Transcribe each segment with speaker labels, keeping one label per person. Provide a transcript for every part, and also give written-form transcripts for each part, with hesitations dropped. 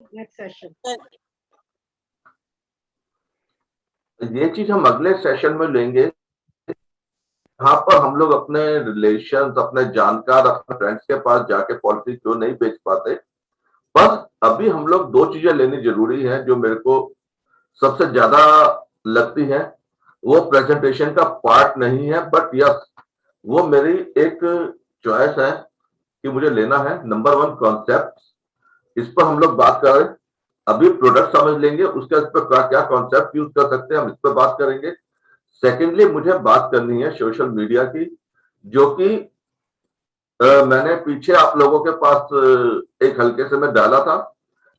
Speaker 1: next session.
Speaker 2: ये चीज हम अगले सेशन में लेंगे, यहाँ पर हम लोग अपने रिलेशंस, अपने जानकार, अपने फ्रेंड्स के पास जाके पॉलिसी क्यों नहीं बेच पाते। बस अभी हम लोग दो चीजें लेनी जरूरी है जो मेरे को सबसे ज्यादा लगती है। वो प्रेजेंटेशन का पार्ट नहीं है, बट यस वो मेरी एक चॉइस है कि मुझे लेना है। नंबर वन, कॉन्सेप्ट, इस पर हम लोग बात करें। अभी प्रोडक्ट समझ लेंगे, उसके इस पर क्या क्या कॉन्सेप्ट यूज कर सकते हैं हम इस पर बात करेंगे। सेकेंडली मुझे बात करनी है सोशल मीडिया की, जो कि मैंने पीछे आप लोगों के पास एक हल्के से मैं डाला था।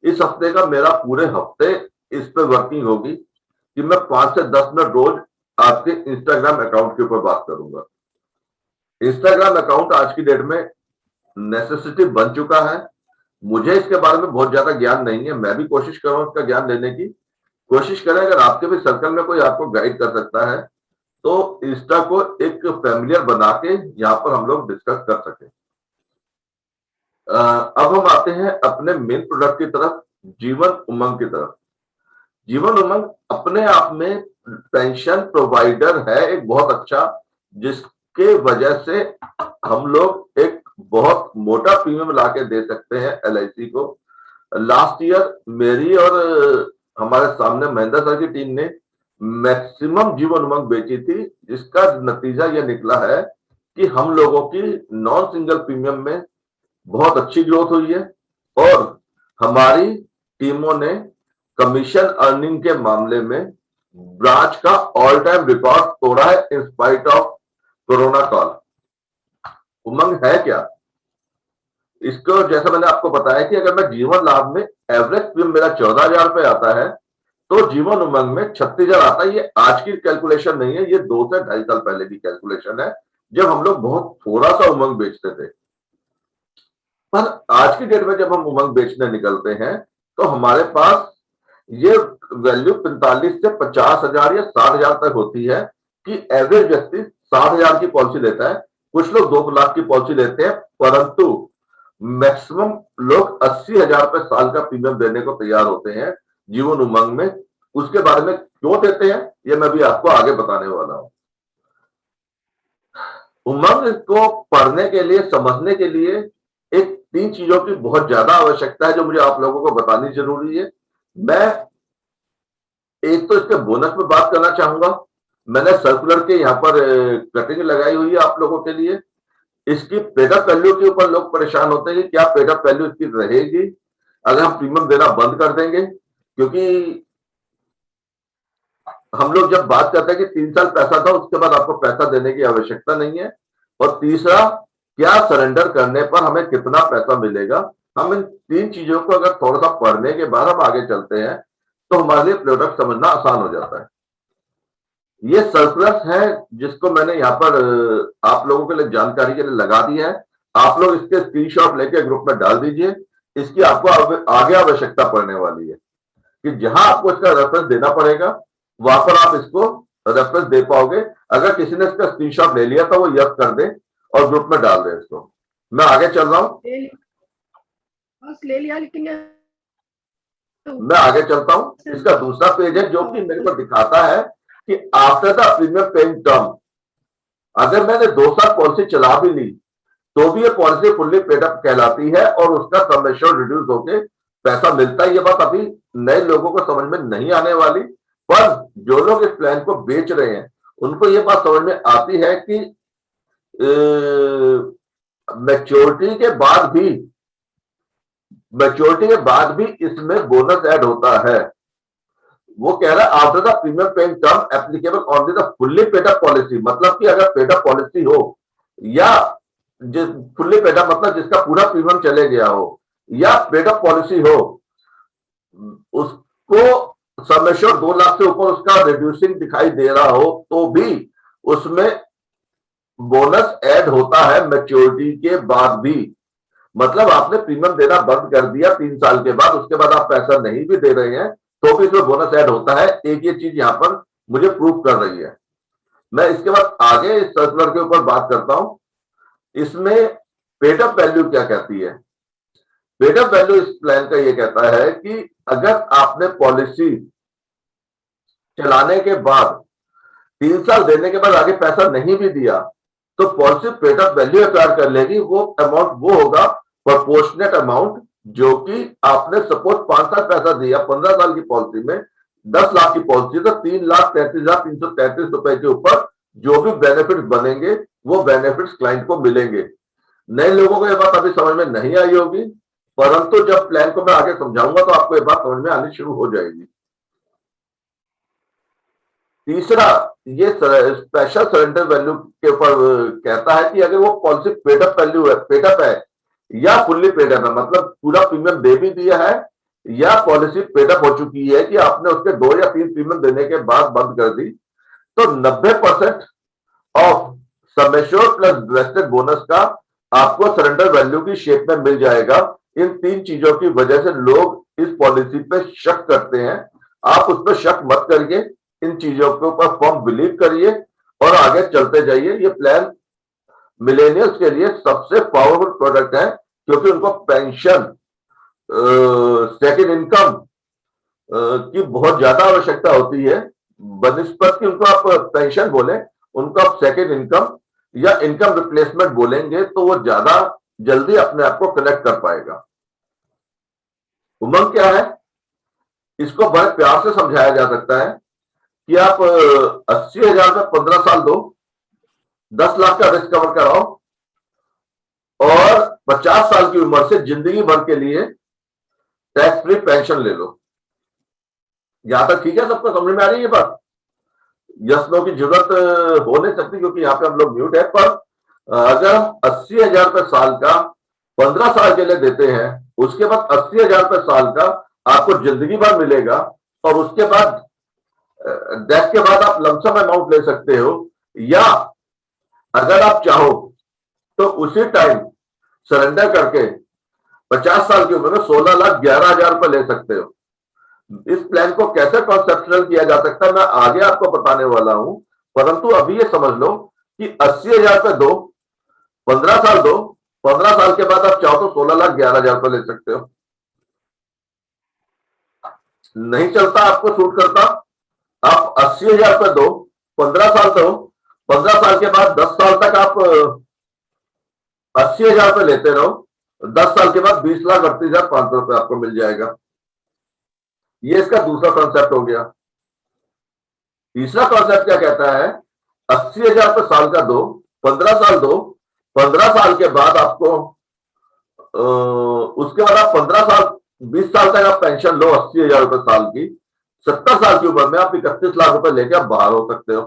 Speaker 2: इस हफ्ते का मेरा पूरे हफ्ते इस पे वर्किंग होगी कि मैं 5 से 10 मिनट रोज आपके इंस्टाग्राम अकाउंट के ऊपर बात करूंगा। इंस्टाग्राम अकाउंट आज की डेट में नेसेसिटी बन चुका है। मुझे इसके बारे में बहुत ज्यादा ज्ञान नहीं है, मैं भी कोशिश कर रहा हूं इसका ज्ञान लेने की। कोशिश करें, अगर आपके भी सर्कल में कोई आपको गाइड कर सकता है तो इंस्टा को एक फैमिलियर बना के यहाँ पर हम लोग डिस्कस कर सकें। अब हम आते हैं अपने मेन प्रोडक्ट की तरफ, जीवन उमंग की तरफ। जीवन उमंग अपने आप में पेंशन प्रोवाइडर है एक बहुत अच्छा, जिसके वजह से हम लोग एक बहुत मोटा प्रीमियम ला के दे सकते हैं एलआईसी को। लास्ट ईयर मेरी और हमारे सामने महेंद्र सर की टीम ने मैक्सिमम जीवन उमंग बेची थी, जिसका नतीजा यह निकला है कि हम लोगों की नॉन सिंगल प्रीमियम में बहुत अच्छी ग्रोथ हुई है और हमारी टीमों ने कमीशन अर्निंग के मामले में ब्रांच का ऑल टाइम रिकॉर्ड तोड़ा है इन स्पाइट ऑफ कोरोना काल। उमंग है क्या? इसको जैसा मैंने आपको बताया कि अगर मैं जीवन लाभ में एवरेज प्रीमियम मेरा 14,000 रुपए आता है तो जीवन उमंग में 36,000 आता है। ये आज की कैलकुलेशन नहीं है, ये 2 से 2.5 साल पहले की कैलकुलेशन है, जब हम लोग बहुत थोड़ा सा उमंग बेचते थे। पर आज की डेट में जब हम उमंग बेचने निकलते हैं तो हमारे पास ये वैल्यू 45 से 50,000 या 60,000 तक होती है कि एवरेज व्यक्ति 60,000 की पॉलिसी लेता है। कुछ लोग 2 लाख की पॉलिसी लेते हैं, परंतु मैक्सिमम लोग 80,000 रुपए साल का प्रीमियम देने को तैयार होते हैं जीवन उमंग में। उसके बारे में क्यों देते हैं ये मैं भी आपको आगे बताने वाला हूं। उमंग को पढ़ने के लिए, समझने के लिए एक 3 चीजों की बहुत ज्यादा आवश्यकता है जो मुझे आप लोगों को बतानी जरूरी है। मैं एक तो इसके बोनस में बात करना चाहूंगा। मैंने सर्कुलर के यहाँ पर कटिंग लगाई हुई है आप लोगों के लिए। इसकी पेडअप वैल्यू के ऊपर लोग परेशान होते हैं कि क्या पेडअप वैल्यू इसकी रहेगी अगर हम प्रीमियम देना बंद कर देंगे, क्योंकि हम लोग जब बात करते हैं कि 3 साल पैसा था उसके बाद आपको पैसा देने की आवश्यकता नहीं है। और तीसरा, क्या सरेंडर करने पर हमें कितना पैसा मिलेगा। हम इन 3 चीजों को अगर थोड़ा सा पढ़ने के बाद हम आगे चलते हैं तो हमारे लिए प्रोडक्ट समझना आसान हो जाता है। ये सर्कुलर है जिसको मैंने यहाँ पर आप लोगों के लिए जानकारी के लिए लगा दिया है। आप लोग इसके स्क्रीनशॉट लेके ग्रुप में डाल दीजिए। इसकी आपको आगे आवश्यकता पड़ने वाली है कि जहां आपको इसका रेफरेंस देना पड़ेगा वहां पर आप इसको रेफरेंस दे पाओगे। अगर किसी ने इसका स्क्रीनशॉट ले लिया तो वो यस कर दे और ग्रुप में डाल दे इसको। मैं आगे चल रहा हूँ,
Speaker 1: ले लिया लेकिन
Speaker 2: मैं आगे चलता हूँ। इसका दूसरा पेज है जो कि मेरे को दिखाता है कि after the premium paying term, अगर मैंने 2 साल पॉलिसी चला भी ली तो भी ये पॉलिसी फुल्ली पेड अप कहलाती है और उसका सम एश्योर्ड रिड्यूस होके पैसा मिलता है। ये बात अभी नए लोगों को समझ में नहीं आने वाली, पर जो लोग इस प्लान को बेच रहे हैं उनको ये बात समझ में आती है कि मैच्योरिटी के बाद भी इसमें बोनस ऐड होता है। वो कह रहा है after the premium paying term applicable only the fully paid up policy, मतलब कि अगर पेड अप पॉलिसी हो या जिस फुल्ली पेड अप मतलब जिसका पूरा प्रीमियम चले गया हो या पेड अप पॉलिसी हो, उसको सम एश्योर्ड 2 लाख से ऊपर उसका रिड्यूसिंग दिखाई दे रहा हो तो भी उसमें बोनस ऐड होता है मैच्योरिटी के बाद भी। मतलब आपने प्रीमियम देना बंद कर दिया 3 साल के बाद, उसके बाद आप पैसा नहीं भी दे रहे हैं तो भी इसमें बोनस ऐड होता है। एक ये चीज यहां पर मुझे प्रूव कर रही है। मैं इसके बाद आगे इस सर्कुलर के ऊपर बात करता हूं। इसमें पेड अप वैल्यू क्या कहती है। पेड अप वैल्यू इस प्लान का ये कहता है कि अगर आपने पॉलिसी चलाने के बाद 3 साल देने के बाद आगे पैसा नहीं भी दिया तो policy paid up value acquire कर लेगी। वो अमाउंट वो होगा प्रोपोर्शनेट अमाउंट जो कि आपने सपोज 5 साल पैसा दिया 15 साल की पॉलिसी में 10 लाख की पॉलिसी तो 3,33,333 रुपए के ऊपर जो भी बेनिफिट बनेंगे वो बेनिफिट्स क्लाइंट को मिलेंगे। नए लोगों को ये बात अभी समझ में नहीं आई होगी, परंतु जब प्लान को मैं आगे समझाऊंगा तो आपको ये बात समझ में आनी शुरू हो जाएगी। तीसरा, ये स्पेशल सरेंडर वैल्यू के ऊपर कहता है कि अगर वो पॉलिसी पेड अप वैल्यू है, पेड अप है या फुल्ली पेड अप है, मतलब पूरा प्रीमियम दे भी दिया है या पॉलिसी पेड अप हो चुकी है कि आपने उसके 2 या 3 प्रीमियम देने के बाद बंद कर दी, तो 90% of sum assured plus vested bonus का आपको सरेंडर वैल्यू की शेप में मिल जाएगा। इन 3 चीजों की वजह से लोग इस पॉलिसी पे शक करते हैं। आप उस पर शक मत करिए, इन चीजों के ऊपर फर्म बिलीव करिए और आगे चलते जाइए। ये प्लान मिलेनियल्स के लिए सबसे पावरफुल प्रोडक्ट है क्योंकि उनको पेंशन, सेकेंड इनकम की बहुत ज्यादा आवश्यकता होती है। बनिस्पत की उनको आप पेंशन बोले, उनको आप सेकेंड इनकम या इनकम रिप्लेसमेंट बोलेंगे तो वो ज्यादा जल्दी अपने आप को कनेक्ट कर पाएगा। उमंग क्या है, इसको बड़े प्यार से समझाया जा सकता है कि आप 80,000 में 15 साल दो, 10 लाख का रिस्क कवर कराओ और 50 साल की उम्र से जिंदगी भर के लिए टैक्स फ्री पेंशन ले लो। यहां तक ठीक है, सबको समझ में आ रही है ये बात? यस नो की जरूरत हो नहीं सकती क्योंकि यहाँ पे हम लोग म्यूट है, पर अगर हम 80,000 रुपए साल का 15 साल के लिए देते हैं, उसके बाद 80,000 रुपए साल का आपको जिंदगी भर मिलेगा और उसके बाद डेथ के बाद आप लमसम अमाउंट ले सकते हो, या अगर आप चाहो तो उसी टाइम सरेंडर करके 50 साल की उम्र में 16,11,000 रुपए ले सकते हो। इस प्लान को कैसे कॉन्सेप्चुअल किया जा सकता है मैं आगे आपको बताने वाला हूं, परंतु अभी ये समझ लो कि 80,000 रुपए दो, 15 साल दो, 15 साल के बाद आप चाहो तो 16,11,000 रुपए ले सकते हो। नहीं चलता, आपको सूट करता, आप 80,000 रुपए दो, 15 साल दो, 15 साल के बाद 10 साल तक आप 80,000 रुपए लेते रहो, 10 साल के बाद 20,38,500 रुपए आपको मिल जाएगा। ये इसका दूसरा कॉन्सेप्ट हो गया। तीसरा कॉन्सेप्ट क्या कहता है, 80,000 रुपए साल का दो, 15 साल दो, 15 साल के बाद आपको उसके बाद आप 15 साल 20 साल तक आप पेंशन लो 80,000 रुपए साल की, 70 साल की उम्र में आप 31 लाख रुपए लेके आप बाहर हो सकते हो।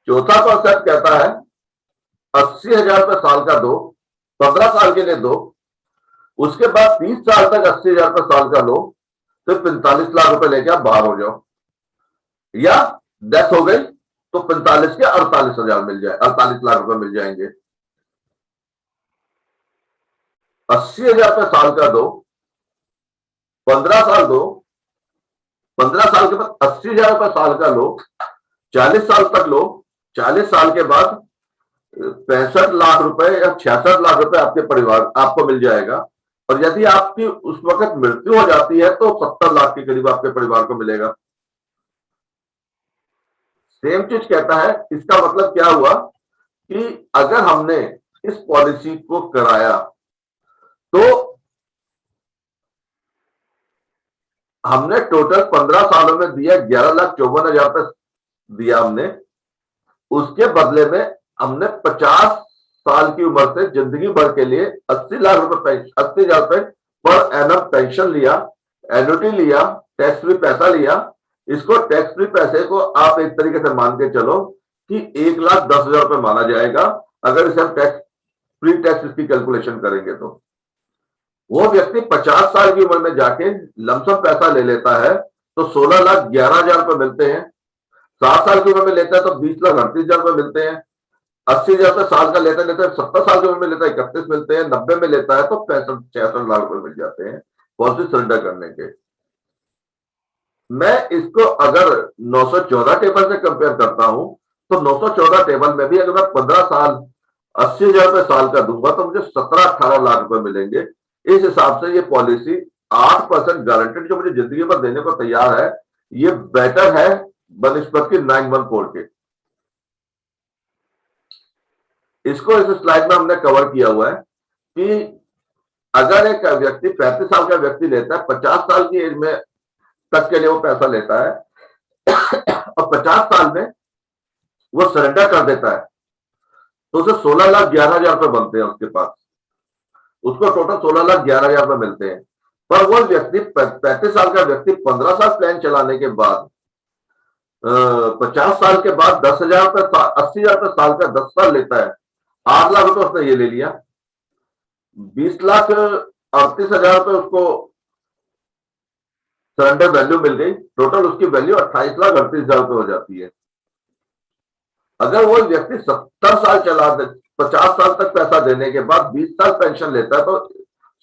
Speaker 2: चौथा कॉन्सेप्ट कहता है 80,000 रुपए साल का दो, 15 साल के लिए दो, उसके बाद 30 साल तक 80,000 रुपए साल का लो, फिर 45 लाख रुपए लेके आप बाहर हो जाओ, या डेथ हो गई तो 45 के 48,000 मिल जाए, 48 लाख रुपए मिल जाएंगे। 80,000 रुपए साल का दो, 15 साल दो, 15 साल के बाद 80,000 रुपए साल का लो, 40 साल तक लो, 40 साल के बाद 65 लाख रुपए या 66 लाख रुपए आपके परिवार आपको मिल जाएगा, और यदि आपकी उस वक्त मृत्यु हो जाती है तो 70 लाख के करीब आपके परिवार को मिलेगा। सेम चीज कहता है, इसका मतलब क्या हुआ कि अगर हमने इस पॉलिसी को कराया तो हमने टोटल 15 सालों में दिया 11,54,000 रुपए दिया हमने, उसके बदले में हमने 50 साल की उम्र से जिंदगी भर के लिए 80,000 रुपए पर एनम पेंशन लिया, एन्युटी लिया, टैक्स फ्री पैसा लिया। इसको टैक्स फ्री पैसे को आप एक तरीके से मान के चलो कि 1,10,000 रुपए माना जाएगा अगर इसे हम टैक्स फ्री टैक्स इसकी कैलकुलेशन करेंगे। तो वो व्यक्ति 50 साल की उम्र में जाके लमसम पैसा ले लेता है तो 16,11,000 रुपए मिलते हैं, 60 साल की उम्र में लेता है तो 20,38,000 रुपए मिलते हैं, 80,000 रुपए साल का लेता है 70 साल की उम्र में लेता है 31 मिलते हैं, 90 में लेता है तो 65-66 लाख रुपए मिल जाते हैं पॉलिसी सरेंडर करने के। मैं इसको अगर 914 टेबल से कंपेयर करता हूं तो 914 टेबल में भी अगर मैं 15 साल 80,000 रुपए साल का दूंगा तो मुझे 17-18 लाख रुपए मिलेंगे, इस हिसाब से ये पॉलिसी 8% गारंटेड जो मुझे जिंदगी भर देने को तैयार है, ये बेटर है बनिस्पत की 914 के। इसको इस स्लाइड में हमने कवर किया हुआ है कि अगर एक व्यक्ति 35 साल का व्यक्ति लेता है, 50 साल की एज में तक के लिए वो पैसा लेता है और 50 साल में वो सरेंडर कर देता है, तो उसे 16,11,000 रुपए बनते हैं उसके पास, उसको टोटल 16,11,000 रुपए मिलते हैं। पर वो व्यक्ति 35 साल का व्यक्ति 15 साल प्लान चलाने के बाद 50 साल के बाद 10,000 रुपए 80,000 रुपए साल का 10 साल लेता है, 8 लाख रुपए उसने ये ले लिया, 20,38,000 रुपए उसको सरेंडर वैल्यू मिल गई, टोटल उसकी वैल्यू 28,38,000 रुपए हो जाती है। अगर वो व्यक्ति 70 साल चला दे, 50 साल तक पैसा देने के बाद 20 साल पेंशन लेता है, तो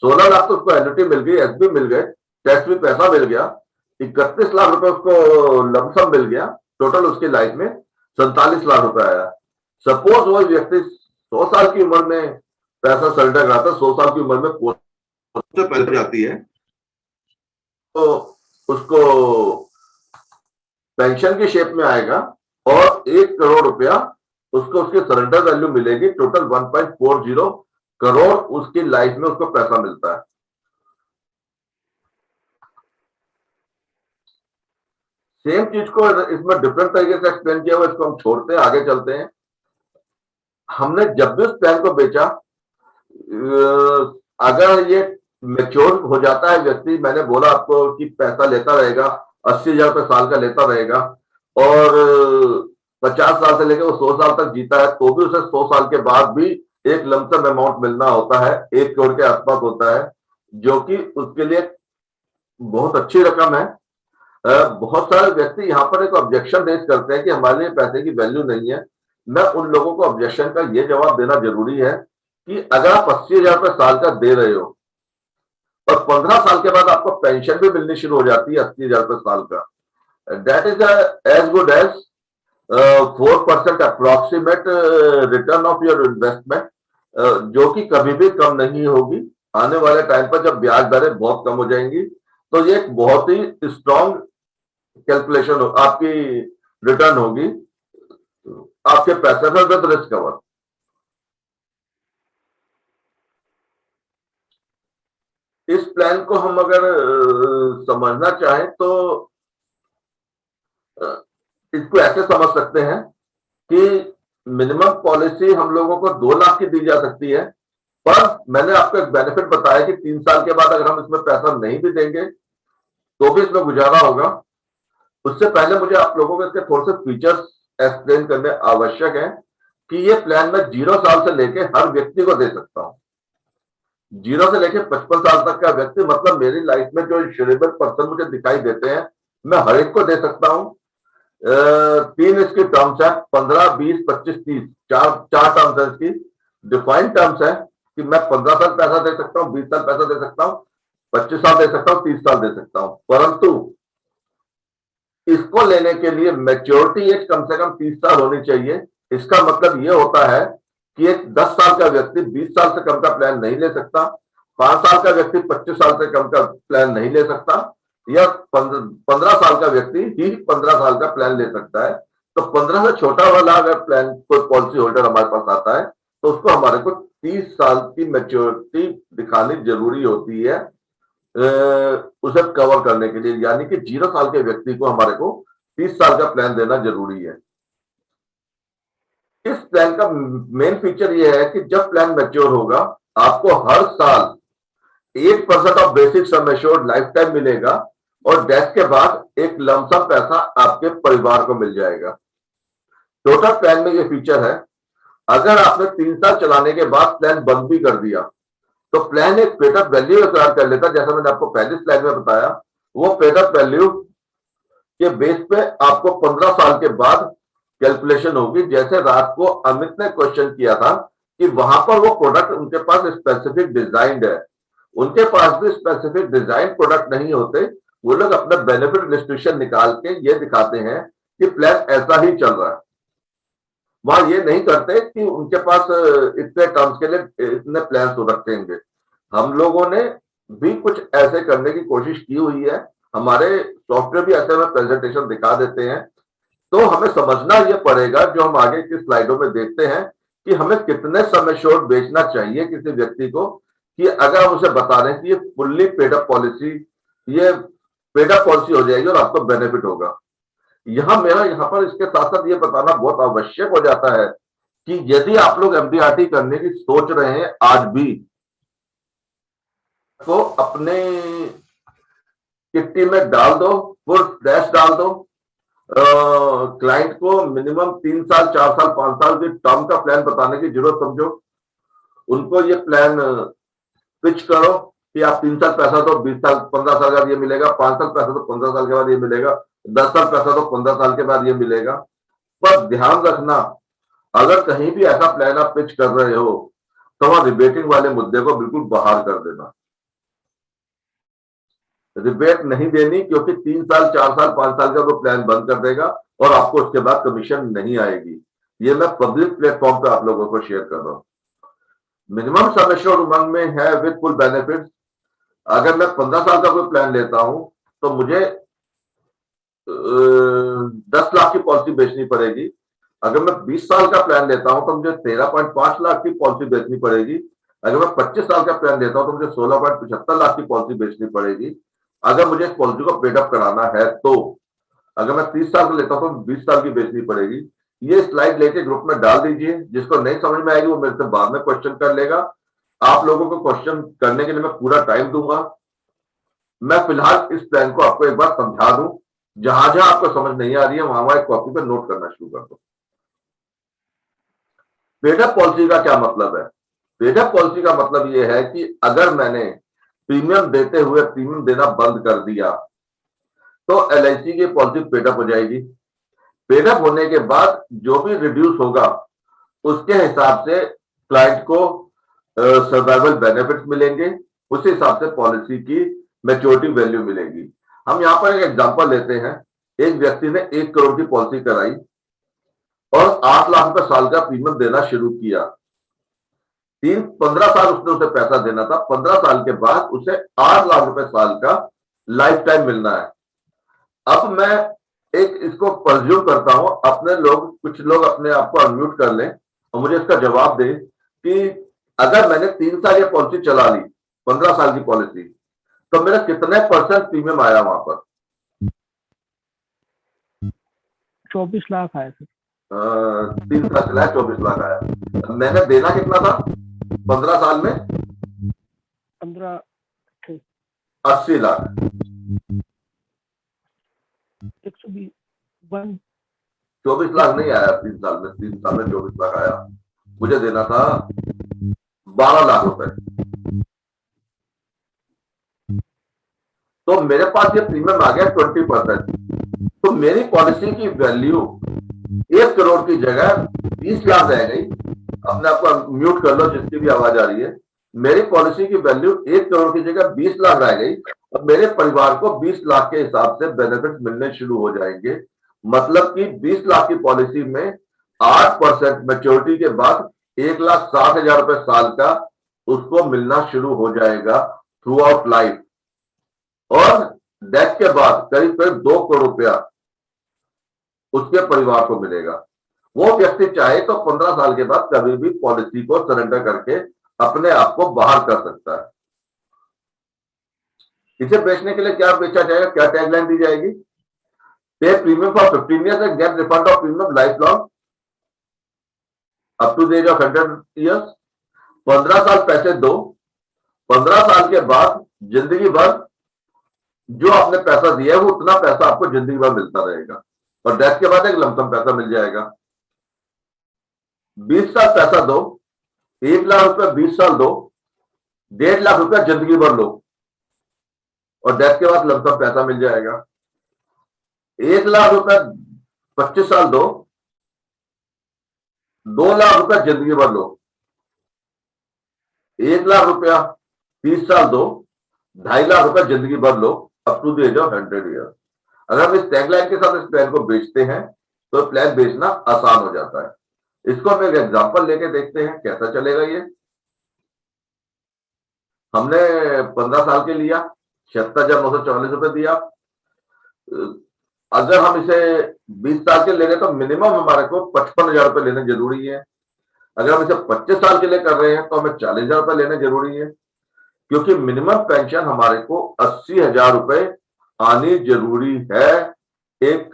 Speaker 2: 16 लाख तो उसको एन्युटी मिल गई, एसबी मिल गए, टैक्स भी पैसा मिल गया, 31 लाख रुपए उसको लमसम मिल गया, टोटल उसकी लाइफ में 47 लाख रुपए आया। सपोज वो व्यक्ति 100 साल की उम्र में पैसा सरेंडर कराता है, 100 साल की उम्र में पोस्ट से पहले जाती है, तो उसको पेंशन की शेप में आएगा और 1 करोड़ रुपया उसको उसकी सरेंडर वैल्यू मिलेगी, टोटल 1.40 करोड़ उसकी लाइफ में उसको पैसा मिलता है। सेम चीज को इसमें डिफरेंट तरीके से एक्सप्लेन किया हुआ, इसको हम छोड़ते हैं, आगे चलते हैं। हमने जब भी उस प्लान को बेचा, अगर ये मैच्योर हो जाता है व्यक्ति, मैंने बोला आपको कि पैसा लेता रहेगा, 80,000 रुपए साल का लेता रहेगा और 50 साल से लेकर वो 100 साल तक जीता है, तो भी उसे 100 साल के बाद भी एक लमसम अमाउंट मिलना होता है, 1 करोड़ के आसपास होता है, जो कि उसके लिए बहुत अच्छी रकम है। बहुत सारे व्यक्ति यहाँ पर एक ऑब्जेक्शन रेज करते हैं कि हमारे लिए पैसे की वैल्यू नहीं है। मैं उन लोगों को ऑब्जेक्शन का ये जवाब देना जरूरी है कि अगर आप 80,000 रुपए साल का दे रहे हो और 15 साल के बाद आपको पेंशन भी मिलनी शुरू हो जाती है 80,000 रुपए साल का, that is as good as 4% approximate return of your investment, जो कि कभी भी कम नहीं होगी। आने वाले टाइम पर जब ब्याज दरें बहुत कम हो जाएंगी, तो ये एक बहुत ही स्ट्रॉन्ग कैलकुलेशन आपकी रिटर्न होगी आपके पैसे पर विद रिस्क कवर। इस प्लान को हम अगर समझना चाहें तो इसको ऐसे समझ सकते हैं कि मिनिमम पॉलिसी हम लोगों को 2 लाख की दी जा सकती है, पर मैंने आपको एक बेनिफिट बताया कि 3 साल के बाद अगर हम इसमें पैसा नहीं भी देंगे तो भी इसमें गुजारा होगा। उससे पहले मुझे आप लोगों को इसके थोड़े से फीचर्स एक्सप्लेन करने आवश्यक है कि ये प्लान मैं 0 साल से लेके हर व्यक्ति को दे सकता हूं। 0 से लेके 55 साल तक का व्यक्ति, मतलब मेरी लाइफ में जो इंश्योरेबल पर्सन मुझे दिखाई देते हैं, मैं हर एक को दे सकता हूं। 3 इसकी टर्म्स है, 15, 20, 25, 30, चार टर्म्स है इसकी। डिफाइंड टर्म्स है कि मैं 15 साल पैसा दे सकता हूं, 20 साल पैसा दे सकता हूं, 25 साल दे सकता हूं, 30 साल दे सकता हूं, परंतु इसको लेने के लिए मैच्योरिटी एज कम से कम 30 साल होनी चाहिए। इसका मतलब यह होता है कि एक 10 साल का व्यक्ति 20 साल से कम का प्लान नहीं ले सकता, 5 साल का व्यक्ति 25 साल से कम का प्लान नहीं ले सकता, या 15 साल का व्यक्ति ही 15 साल का प्लान ले सकता है। तो 15 से छोटा वाला अगर प्लान कोई पॉलिसी होल्डर हमारे पास आता है तो उसको हमारे को 30 साल की मैच्योरिटी दिखानी जरूरी होती है उसे कवर करने के लिए, यानी कि 0 साल के व्यक्ति को हमारे को 30 साल का प्लान देना जरूरी है। इस प्लान का मेन फीचर यह है कि जब प्लान मैच्योर होगा आपको हर साल 8% of basic sum assured life time मिलेगा और डेथ के बाद एक लमसम पैसा आपके परिवार को मिल जाएगा। टोटल प्लान में यह फीचर है, अगर आपने 3 साल चलाने के बाद प्लान बंद भी कर दिया तो प्लान एक पेड अप वैल्यू इकरार कर लेता, जैसा मैंने आपको पहली स्लाइड में बताया। वो पेड अप वैल्यू के बेस पे आपको 15 साल के बाद कैलकुलेशन होगी। जैसे रात को अमित ने क्वेश्चन किया था कि वहां पर वो प्रोडक्ट उनके पास स्पेसिफिक डिजाइन है, उनके पास भी स्पेसिफिक डिजाइन प्रोडक्ट नहीं होते, वो लोग अपना बेनिफिट डिस्ट्रीब्यूशन निकाल के ये दिखाते हैं कि प्लान ऐसा ही चल रहा है। वहां ये नहीं करते कि उनके पास इतने टर्म्स के लिए इतने प्लान रखेंगे। हम लोगों ने भी कुछ ऐसे करने की कोशिश की हुई है, हमारे सॉफ्टवेयर भी ऐसे हमें प्रेजेंटेशन दिखा देते हैं। तो हमें समझना यह पड़ेगा, जो हम आगे की स्लाइडों में देखते हैं, कि हमें कितने समय शोर बेचना चाहिए किसी व्यक्ति को, कि अगर हम उसे बता रहे हैं कि ये फुल्ली पेड अप पॉलिसी, ये पेड अप पॉलिसी हो जाएगी और आपको बेनिफिट होगा। मेरा यहाँ पर इसके साथ साथ ये बताना बहुत आवश्यक हो जाता है कि यदि आप लोग एमडीआरटी करने की सोच रहे हैं आज भी, तो अपने किट्टी में डाल दो, फुल डैश डाल दो। क्लाइंट को मिनिमम 3 साल 4 साल 5 साल की टर्म का प्लान बताने की जरूरत समझो। उनको ये प्लान पिच करो कि आप 3 साल पैसा दो, 20 साल 15 साल के बाद ये मिलेगा, 5 साल पैसा दो, 15 साल के बाद ये मिलेगा, 10 साल पैसा दो, 15 साल के बाद ये मिलेगा। पर ध्यान रखना, अगर कहीं भी ऐसा प्लान आप पिच कर रहे हो तो वहां रिबेटिंग वाले मुद्दे को बिल्कुल बाहर कर देना। रिबेट नहीं देनी, क्योंकि 3 साल 4 साल 5 साल का वो प्लान बंद कर देगा और आपको उसके बाद कमीशन नहीं आएगी। ये मैं पब्लिक प्लेटफॉर्म पे आप लोगों को शेयर कर रहा हूं। मिनिमम सम एश्योर्ड उमंग में है विद फुल बेनिफिट। अगर मैं 15 साल का कोई प्लान लेता हूं तो मुझे 10 लाख की पॉलिसी बेचनी पड़ेगी। अगर मैं 20 साल का प्लान लेता हूं तो मुझे 13.5 लाख की पॉलिसी बेचनी पड़ेगी। अगर मैं 25 साल का प्लान लेता हूं तो मुझे 16.75 लाख की पॉलिसी बेचनी पड़ेगी, अगर मुझे इस पॉलिसी को पेडअप कराना है तो। अगर मैं 30 साल का लेता हूं तो 20 साल की बेचनी पड़ेगी। ये स्लाइड लेके ग्रुप में डाल दीजिए, जिसको नहीं समझ में आएगी वो मेरे से बाद में क्वेश्चन कर लेगा। आप लोगों को क्वेश्चन करने के लिए मैं पूरा टाइम दूंगा। मैं फिलहाल इस प्लान को आपको एक बार समझा दूं, जहां जहां आपको समझ नहीं आ रही है वहां एक कॉपी पर नोट करना शुरू कर दो। पेडअप पॉलिसी का क्या मतलब है? पेडअप पॉलिसी का मतलब यह है कि अगर मैंने प्रीमियम देते हुए प्रीमियम देना बंद कर दिया तो एलआईसी की पॉलिसी पेडअप हो जाएगी। पेडअप होने के बाद जो भी रिड्यूस होगा उसके हिसाब से क्लाइंट को सर्वाइवल बेनिफिट्स मिलेंगे, उसी हिसाब से पॉलिसी की मैच्योरिटी वैल्यू मिलेगी। हम यहां पर एक एग्जांपल लेते हैं। एक व्यक्ति ने 1 करोड़ की पॉलिसी कराई और 8 लाख रुपए साल का प्रीमियम देना शुरू किया। 15 साल उसने उसे पैसा देना था, 15 साल के बाद उसे 8 लाख रुपए साल का लाइफ टाइम मिलना है। अब मैं एक इसको परज्यूम करता हूं, अपने लोग कुछ लोग अपने आप को अनम्यूट कर लें और मुझे इसका जवाब दें कि अगर मैंने 3 साल की पॉलिसी चला ली, 15 साल की पॉलिसी, तो मेरा कितने % प्रीमियम आया वहां पर?
Speaker 3: 24 लाख आया सर।
Speaker 2: 3 साल चलाया, 24 लाख आया। मैंने देना कितना था 15 साल में?
Speaker 3: 15
Speaker 2: 80 लाख।
Speaker 3: 120
Speaker 2: 24 लाख नहीं आया 3 साल में। 3 साल में 24 लाख आया। मुझे देना था 12 लाख रुपए। तो मेरे पास ये प्रीमियम आ गया 20%। तो मेरी पॉलिसी की वैल्यू 1 करोड़ की जगह 20 लाख रह गई। अपने आप को म्यूट कर लो जिसकी भी आवाज आ रही है। मेरी पॉलिसी की वैल्यू 1 करोड़ की जगह 20 लाख रह गई और मेरे परिवार को 20 लाख के हिसाब से बेनिफिट मिलने शुरू हो जाएंगे। मतलब कि 20 लाख की पॉलिसी में 8% मैच्योरिटी के बाद 1,60,000 रुपए साल का उसको मिलना शुरू हो जाएगा थ्रू आउट लाइफ। और डेथ के बाद करीब करीब 2 करोड़ रुपया उसके परिवार को मिलेगा। वो व्यक्ति चाहे तो 15 साल के बाद कभी भी पॉलिसी को सरेंडर करके अपने आप को बाहर कर सकता है। इसे बेचने के लिए क्या बेचा जाएगा, क्या टैगलाइन दी जाएगी? Pay premium for 15 years and get refund of premium life long up to the age of 100 years. 15 साल पैसे दो, 15 साल के बाद जिंदगी भर जो आपने पैसा दिया है वो उतना पैसा आपको जिंदगी भर मिलता रहेगा और डेथ के बाद एक लमसम पैसा मिल जाएगा। 20 साल पैसा दो, 1 लाख रुपए 20 साल दो, 1.5 लाख रुपया जिंदगी भर लो और डेथ के बाद लमसम पैसा मिल जाएगा। 1 लाख रुपए 25 साल दो, 2 लाख रुपया जिंदगी भर लो। 1 लाख रुपया 30 साल दो, 2.5 लाख रुपया जिंदगी भर लो up to the age of 100 year. अगर हम इस टैगलाइन के साथ इस प्लान को बेचते हैं तो प्लान बेचना आसान हो जाता है। इसको हम एक एग्जांपल लेके देखते हैं कैसा चलेगा ये। हमने 15 साल के लिया, 76,944 रुपए दिया। अगर हम इसे 20 साल के ले रहे तो मिनिमम हमारे को 55,000 रुपए लेने जरूरी है। अगर हम इसे 25 साल के लिए कर रहे हैं तो हमें 40,000 रुपए लेने जरूरी है, क्योंकि मिनिमम पेंशन हमारे को 80,000 रुपए आनी जरूरी है एक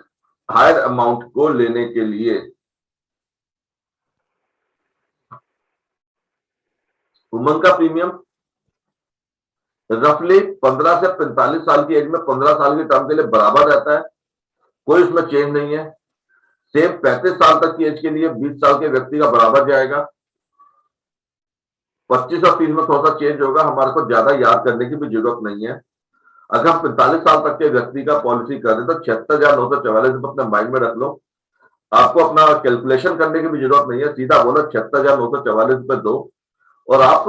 Speaker 2: हायर अमाउंट को लेने के लिए। उमंग का प्रीमियम रफली 15 से 45 साल की एज में 15 साल की टर्म के लिए बराबर रहता है, कोई उसमें चेंज नहीं है। सेम 35 साल तक की एज के लिए 20 साल के व्यक्ति का बराबर जाएगा। 25 और 30 में थोड़ा सा चेंज होगा, हमारे को ज्यादा याद करने की भी जरूरत नहीं है। अगर हम 45 साल तक के व्यक्ति का पॉलिसी कर रहे तो 76,944 रुपए अपने माइंड में रख लो। आपको अपना कैलकुलेशन करने की भी जरूरत नहीं है, सीधा बोलो 76,944 रुपए दो और आप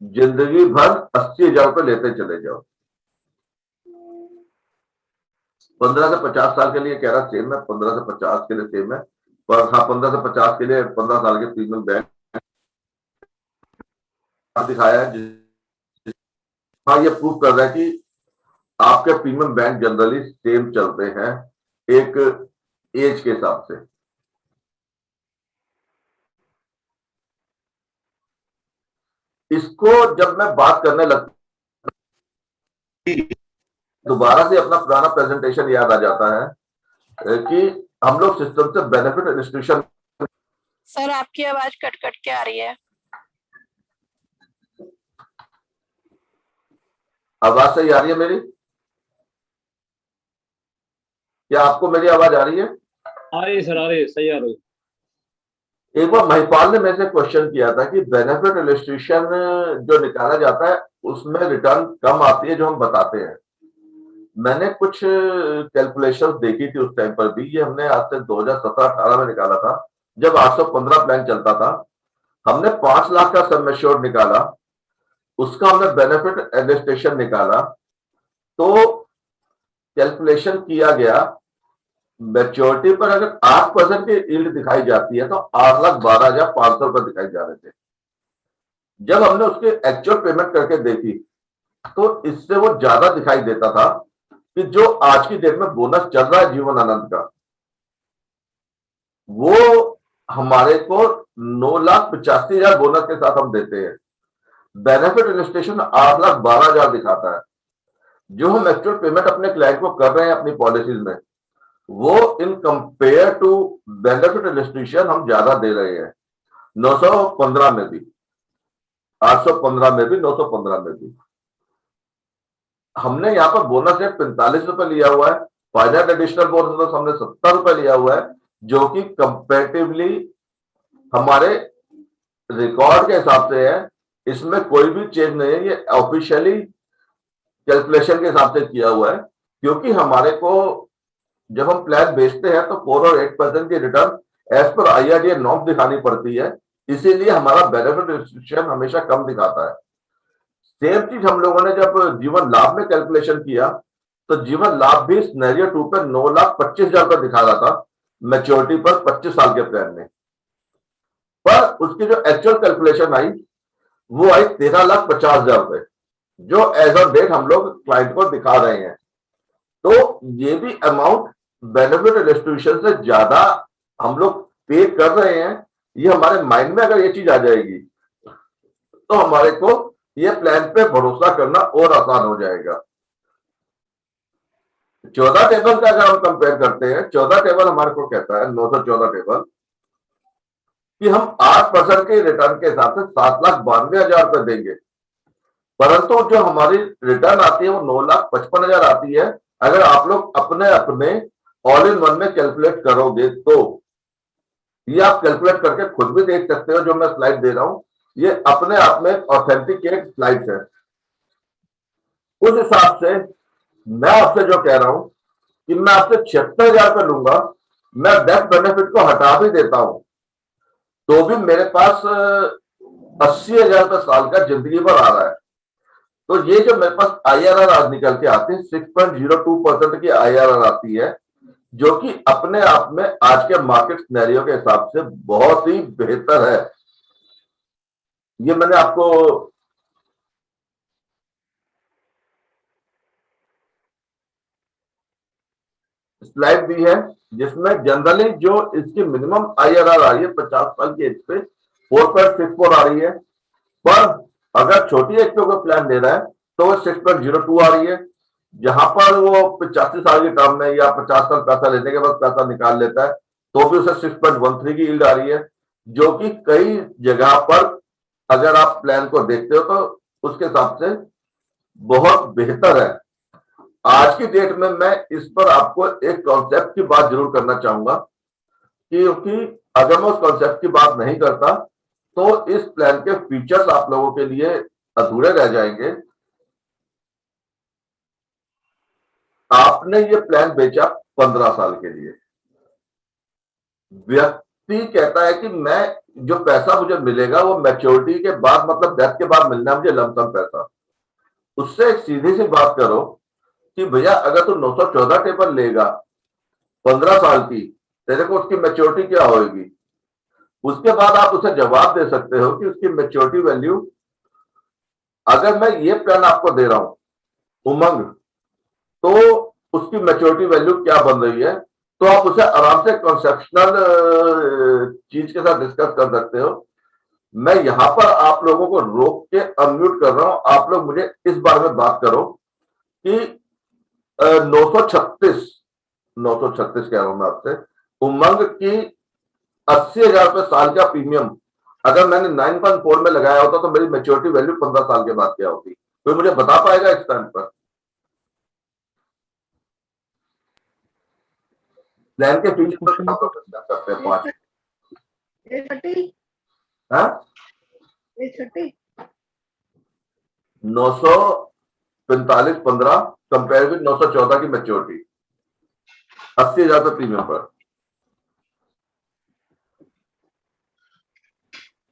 Speaker 2: जिंदगी भर 80,000 रुपए लेते चले जाओ। 15 से 50 साल के लिए कह रहा सेम है, 15 से 50 के लिए सेम है, पर हाँ 15 से 50 के लिए 15 साल के प्रीमियम बैंक दिखाया है। हाँ, ये प्रूव कर रहा है कि आपके प्रीमियम बैंक जनरली सेम चलते हैं एक एज के हिसाब से। इसको जब मैं बात करने लगता दोबारा से अपना पुराना प्रेजेंटेशन याद आ जाता है कि हम लोग सिस्टम से बेनिफिट इंस्टीट्यूशन।
Speaker 4: सर आपकी आवाज कट कट के आ रही है।
Speaker 2: आवाज सही आ रही है मेरी? क्या आपको मेरी आवाज आ रही है?
Speaker 5: आ रही है सर, आ रही है, सही आ रही है।
Speaker 2: एक बार महिपाल ने मेरे से क्वेश्चन किया था कि बेनिफिट इलस्ट्रेशन जो निकाला जाता है उसमें रिटर्न कम आती है जो हम बताते हैं। मैंने कुछ कैलकुलेशंस देखी थी उस टाइम पर भी, ये हमने आज से 2017-18 में निकाला था जब 815 प्लान चलता था। हमने 5 लाख का सम एश्योर्ड निकाला, उसका हमने बेनिफिट एडमिनिस्ट्रेशन निकाला, तो कैलकुलेशन किया गया मैच्योरिटी पर अगर 8% की यील्ड दिखाई जाती है तो 8,12,500 रुपए दिखाई जा रहे थे। जब हमने उसके एक्चुअल पेमेंट करके देखी तो इससे वो ज्यादा दिखाई देता था कि जो आज की डेट में बोनस चल रहा है जीवन आनंद का, वो हमारे को 9,85,000 बोनस के साथ हम देते हैं। बेनिफिट इलस्ट्रेशन 8,12,000 दिखाता है। जो हम एक्चुअल पेमेंट अपने क्लाइंट को कर रहे हैं अपनी पॉलिसीज में, वो in compare to benefit illustration हम ज्यादा दे रहे हैं। 915 में भी, 815 में भी, 915 में भी। हमने यहाँ पर बोनस रेट 45 रुपए लिया हुआ है, फाइनल एडिशनल बोनस हमने 70 रुपए लिया हुआ है, जो कि कंपेरेटिवली हमारे रिकॉर्ड के हिसाब से है। इसमें कोई भी चेंज नहीं है, ये ऑफिशियली कैलकुलेशन के हिसाब से किया हुआ है, क्योंकि हमारे को जब हम प्लान बेचते हैं तो 4 और 8% की return as per IRDA norm दिखानी पड़ती है, इसीलिए हमारा बेनिफिट रिस्ट्रिक्शन हमेशा कम दिखाता है। सेम चीज हम लोगों ने जब जीवन लाभ में कैलकुलेशन किया तो जीवन लाभ भी सिनेरियो 2 पे 9,25,000 रुपए दिखा रहा था मैच्योरिटी पर 25 साल के प्लान में, पर उसकी जो एक्चुअल कैलकुलेशन आई वो आई 13,50,000 रुपए, जो एज ऑन डेट हम लोग क्लाइंट को दिखा रहे हैं। तो ये भी अमाउंट बेनिफिट इलस्ट्रेशन से ज्यादा हम लोग पे कर रहे हैं। ये हमारे माइंड में अगर ये चीज आ जाएगी तो हमारे को ये प्लान पे भरोसा करना और आसान हो जाएगा। 14 टेबल का अगर हम कंपेयर करते हैं, 14 टेबल हमारे को कहता है, 914 टेबल, कि हम 8% के रिटर्न के हिसाब से 7,92,000 रुपए देंगे, परंतु जो हमारी रिटर्न आती है वो 9,55,000 आती है। अगर आप लोग अपने अपने ऑल इन वन में कैलकुलेट करोगे तो ये आप कैलकुलेट करके खुद भी देख सकते हो। जो मैं स्लाइड दे रहा हूं ये अपने आप में ऑथेंटिकेट स्लाइड है। उस हिसाब से मैं आपसे जो कह रहा हूं कि मैं आपसे 76,000 रुपए लूंगा, मैं डेथ बेनिफिट को हटा भी देता हूं तो भी मेरे पास 80,000 रुपए साल का जिंदगी भर आ रहा है। तो ये जो मेरे पास IRR आज निकल के आती है 6.02% की IRR आती है, जो कि अपने आप में आज के मार्केट सिनेरियो के हिसाब से बहुत ही बेहतर है। ये मैंने आपको स्लाइड दी है जिसमें जनरली जो इसकी मिनिमम IRR आ रही है 50 साल की एज पे 4.64 आ रही है, पर अगर छोटी एज पे कोई प्लान ले रहा है तो वो 6.02 आ रही है। जहां पर वो 85 साल की टर्म में या 50 साल पैसा लेने के बाद पैसा निकाल लेता है तो भी उसे 6.13 की यील्ड आ रही है, जो कि कई जगह पर अगर आप प्लान को देखते हो तो उसके हिसाब से बहुत बेहतर है। आज की डेट में मैं इस पर आपको एक कॉन्सेप्ट की बात जरूर करना चाहूंगा, क्योंकि अगर मैं उस कॉन्सेप्ट की बात नहीं करता तो इस प्लान के फीचर्स आप लोगों के लिए अधूरे रह जाएंगे। आपने ये प्लान बेचा 15 साल के लिए, व्यक्ति कहता है कि मैं जो पैसा मुझे मिलेगा वो मैच्योरिटी के बाद मतलब डेथ के बाद मिलना है मुझे लमसम पैसा। उससे एक सीधी सी बात करो कि भैया अगर तू 914 टेबल लेगा 15 साल की, तेरे को उसकी मैच्योरिटी क्या होगी। उसके बाद आप उसे जवाब दे सकते हो कि उसकी मैच्योरिटी वैल्यू, अगर मैं ये प्लान आपको दे रहा हूं उमंग, तो उसकी मैच्योरिटी वैल्यू क्या बन रही है, तो आप उसे आराम से कॉन्सेप्शनल चीज के साथ डिस्कस कर सकते हो। मैं यहां पर आप लोगों को रोक के अनम्यूट कर रहा हूं, आप लोग मुझे इस बारे में बात करो कि 936 कह रहा हूं मैं आपसे, उमंग की 80,000 रुपए साल का प्रीमियम अगर मैंने 9.4 में लगाया होता तो मेरी मैच्योरिटी वैल्यू 15 साल के बाद क्या होती, कोई मुझे बता पाएगा इस टाइम पर। प्लान के फीचर करते हैं 5 945 15 कंपेयर विद 914 की मैच्योरिटी 80,000 रुपए प्रीमियम पर।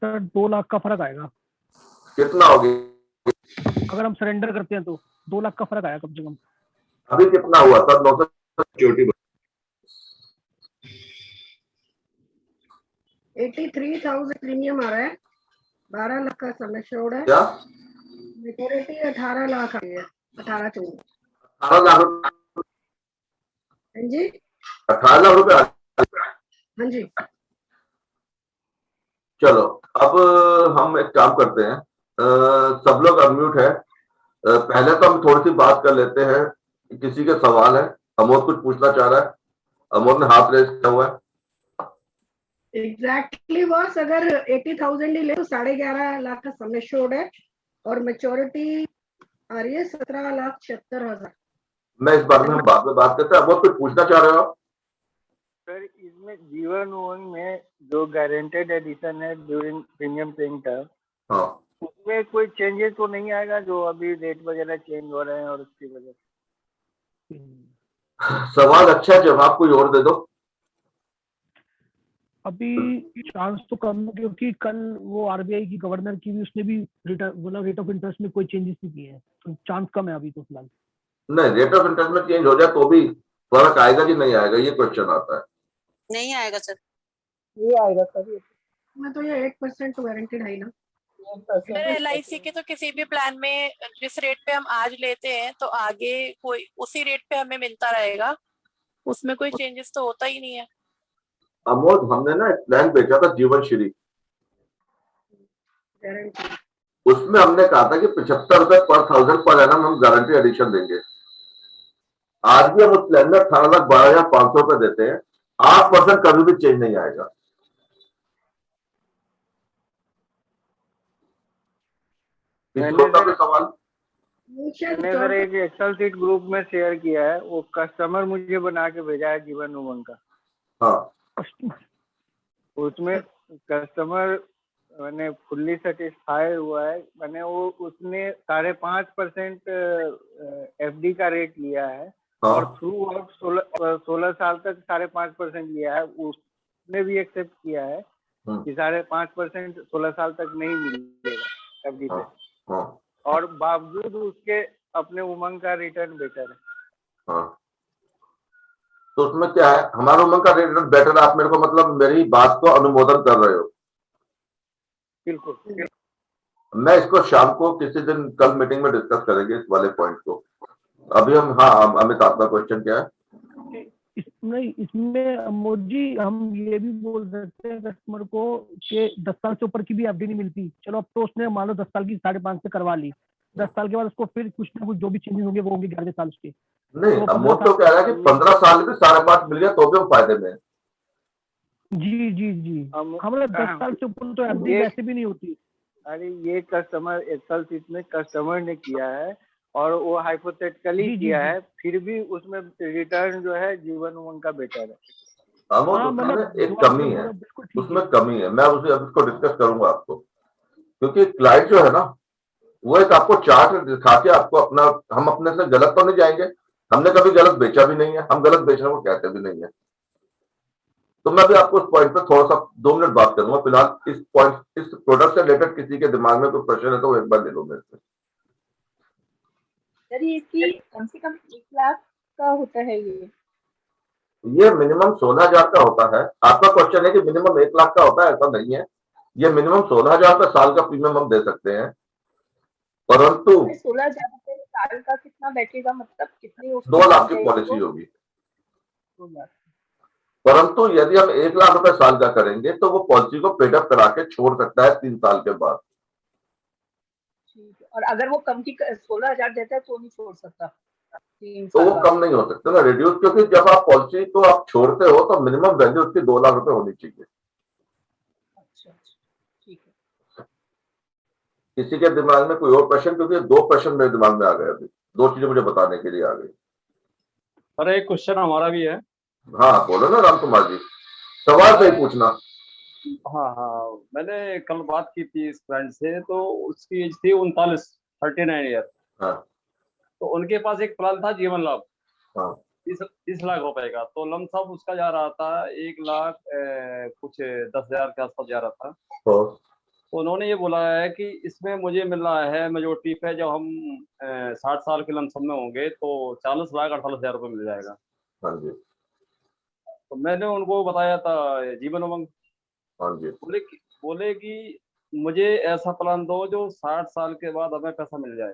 Speaker 3: सर 2 लाख का फर्क आएगा
Speaker 2: कितना होगी
Speaker 3: अगर हम सरेंडर करते हैं तो 2 लाख का फर्क आएगा कम से कम।
Speaker 2: अभी कितना हुआ तब 900 मैच्योरिटी
Speaker 1: 83,000 प्रीमियम आ रहा है, 12 लाख का समय श्योर्ड है,
Speaker 2: क्या
Speaker 1: मैच्योरिटी 18 लाख आ रही है, 18-14।
Speaker 2: 18 लाख रुपए
Speaker 1: हाँ जी
Speaker 2: 18 लाख रुपए।
Speaker 1: हाँ जी।
Speaker 2: चलो अब हम एक काम करते हैं, सब लोग अनम्यूट है। पहले तो हम थोड़ी सी बात कर लेते हैं, किसी के सवाल है। अमोद कुछ पूछना चाह रहा है, अमोद ने हाथ रेस किया हुआ है।
Speaker 1: एग्जैक्टली बॉस, अगर 80,000 ही ले तो 11.5 लाख का समय श्योर्ड है और मैच्योरिटी आ रही है 17,76,000।
Speaker 2: मैं इस बारे में हम बाद में बात करते हैं। अमोद कुछ पूछना चाह रहे हो?
Speaker 6: सर इसमें जीवन उमंग में जो गारंटेड एडिशन है ड्यूरिंग प्रीमियम पेइंग टर्म,
Speaker 2: हाँ,
Speaker 6: उसमें कोई चेंजेस तो नहीं आएगा जो अभी रेट वगैरह चेंज हो रहे हैं और उसकी वजह से?
Speaker 2: सवाल अच्छा है, जवाब कोई और दे दो।
Speaker 3: अभी चांस तो कम है क्योंकि कल वो आरबीआई की गवर्नर की भी उसने भी मतलब रेट ऑफ इंटरेस्ट में कोई चेंजेस नहीं किए हैं, तो चांस कम है अभी तो फिलहाल।
Speaker 2: नहीं, रेट ऑफ इंटरेस्ट में चेंज हो जाए तो भी फर्क आएगा कि नहीं आएगा, ये क्वेश्चन आता है।
Speaker 4: नहीं आएगा सर।
Speaker 6: ये आएगा सर,
Speaker 1: मैं तो ये 8% तो गारंटेड है ना।
Speaker 4: सर LIC के तो किसी भी प्लान में जिस रेट पे हम आज लेते हैं तो आगे कोई उसी रेट पे हमें मिलता रहेगा, उसमें कोई चेंजेस तो होता ही नहीं है।
Speaker 2: अमोद, हमने ना एक प्लान बेचा था जीवन श्री,
Speaker 1: गारंटी
Speaker 2: उसमें हमने कहा था कि 75 रुपए पर 1000 पर एनम हम गारंटी एडिशन देंगे। आज भी हम उस प्लान में 18,12,500 रुपए देते हैं, 8% कभी भी चेंज नहीं आएगा। सवाल
Speaker 6: मैंने सर एक एक्सेल शीट ग्रुप में शेयर किया है, वो कस्टमर मुझे बना के भेजा है जीवन उमंग का।
Speaker 2: हाँ,
Speaker 6: उसमें कस्टमर मैंने फुल्ली सेटिस्फाई हुआ है, मैंने वो उसने 5.5% FD का रेट लिया है।
Speaker 2: हाँ,
Speaker 6: और थ्रू आउट 16 साल तक 5.5% लिया है। उसने भी एक्सेप्ट किया है कि 5.5% 16 साल तक नहीं मिलेगा FD पे।
Speaker 2: हाँ,
Speaker 6: और बावजूद उसके अपने उमंग का रिटर्न बेटर है।
Speaker 2: हाँ, तो उसमें क्या है, हमारा उमंग का रेट बेटर है। आप मेरे को मतलब मेरी बात को अनुमोदन कर रहे हो?
Speaker 6: बिल्कुल।
Speaker 2: मैं इसको शाम को किसी दिन कल मीटिंग में डिस्कस करेंगे इस वाले पॉइंट को। अभी हम, हाँ, अमित आपका क्वेश्चन क्या है?
Speaker 3: नहीं, इसमें मोदी हम ये भी बोल सकते हैं कस्टमर को कि 10 साल से ऊपर की भी एफडी नहीं मिलती। चलो अब तो उसने मान लो 10 साल की 5.5 से करवा ली, 10 साल के बाद उसको फिर कुछ ना कुछ जो भी चेंजेस होंगे वो होंगे 11वें साल उसके।
Speaker 2: नहीं,
Speaker 3: तो
Speaker 2: अब वो तो कह रहा है कि 15 साल भी 5.5 मिल गया तो भी हम फायदे में हैं।
Speaker 3: जी जी जी, हमारा 10 साल से ऊपर तो एफडी
Speaker 6: ये-
Speaker 3: वैसे भी नहीं होती।
Speaker 6: अरे ये कस्टमर एक्सेल शीट में कस्टमर ने किया है और वो हाइपोथेटिकली
Speaker 3: जी, जी,
Speaker 6: किया
Speaker 3: जी।
Speaker 6: है, फिर भी उसमें रिटर्न जो है जीवन उमंग का बेटर है।
Speaker 2: वो
Speaker 3: हाँ,
Speaker 2: उसमें
Speaker 3: मतलब
Speaker 2: एक
Speaker 3: जो आपने
Speaker 2: कमी है,
Speaker 3: बोला बिल्कुल ठीक
Speaker 2: उसमें
Speaker 3: है।
Speaker 2: कमी है। मैं उसे अब इसको डिस्कस करूंगा आपको, क्योंकि क्लाइंट जो है ना, वो एक आपको चार्ट दिखा के आपको अपना, हम अपने से गलत तो नहीं जाएंगे, हमने कभी गलत बेचा भी नहीं है, हम गलत बेचने को कहते भी नहीं है। तो मैं भी आपको उस पॉइंट पे थोड़ा सा 2 मिनट बात करूंगा। फिलहाल इस पॉइंट, इस प्रोडक्ट से रिलेटेड किसी के दिमाग में कोई प्रश्न है तो वो एक बार ले लो मेरे से।
Speaker 7: सर ये इसकी कम से कम 1 लाख का होता है
Speaker 2: ये मिनिमम 16,000 का होता है। आपका क्वेश्चन है कि मिनिमम 1 लाख का होता है, ऐसा नहीं है। ये मिनिमम 16,000 का साल का प्रीमियम हम दे सकते हैं, परंतु
Speaker 7: 16,000 रुपए साल का कितना बैठेगा, मतलब कितनी उसकी
Speaker 2: 2 लाख की
Speaker 7: जाएगी
Speaker 2: पॉलिसी
Speaker 7: वो?
Speaker 2: होगी।
Speaker 7: 2 लाख।
Speaker 2: परंतु यदि हम 1 लाख रुपए साल का करेंगे तो वो पॉलिसी को पेडअप करा के छोड़ सकता है 3 साल के बाद।
Speaker 7: ठीक है, और अगर वो कम की 16,000 देता है तो नहीं छोड़ सकता 3
Speaker 2: तो
Speaker 7: साल
Speaker 2: वो
Speaker 7: बाद?
Speaker 2: कम नहीं हो सकता ना, रिड्यूस, क्योंकि जब आप पॉलिसी को आप छोड़ते हो तो मिनिमम वैल्यू उसकी 2 लाख रुपए होनी चाहिए।
Speaker 7: अच्छा, ठीक है।
Speaker 2: किसी के दिमाग में कोई और प्रश्न? क्योंकि 2 प्रश्न मेरे दिमाग में आ गए, अभी 2 चीजें मुझे बताने के लिए आ गई।
Speaker 5: सर एक क्वेश्चन हमारा भी है।
Speaker 2: हाँ बोलो ना राम कुमार जी, सवाल सही पूछना।
Speaker 5: हाँ हाँ, मैंने कल बात की थी इस फ्रेंड से, तो उसकी एज थी 39 ईयर।
Speaker 2: हाँ
Speaker 5: तो उनके पास एक प्लान था जीवन लाभ,
Speaker 2: हाँ
Speaker 5: 30 लाख रुपए का। तो लमसम उसका जा रहा था 1 लाख कुछ 10,000 के आसपास जा रहा था। तो उन्होंने ये बोला है कि इसमें मुझे मिल रहा है मेजोरिटी पे, जब हम 60 साल के लमसम में होंगे तो 40,48,000 रुपये मिल जाएगा।
Speaker 2: हाँ जी,
Speaker 5: तो मैंने उनको बताया था जीवन उमंग।
Speaker 2: हाँ जी।
Speaker 5: बोले कि मुझे ऐसा प्लान दो जो 60 साल के बाद हमें पैसा मिल जाए।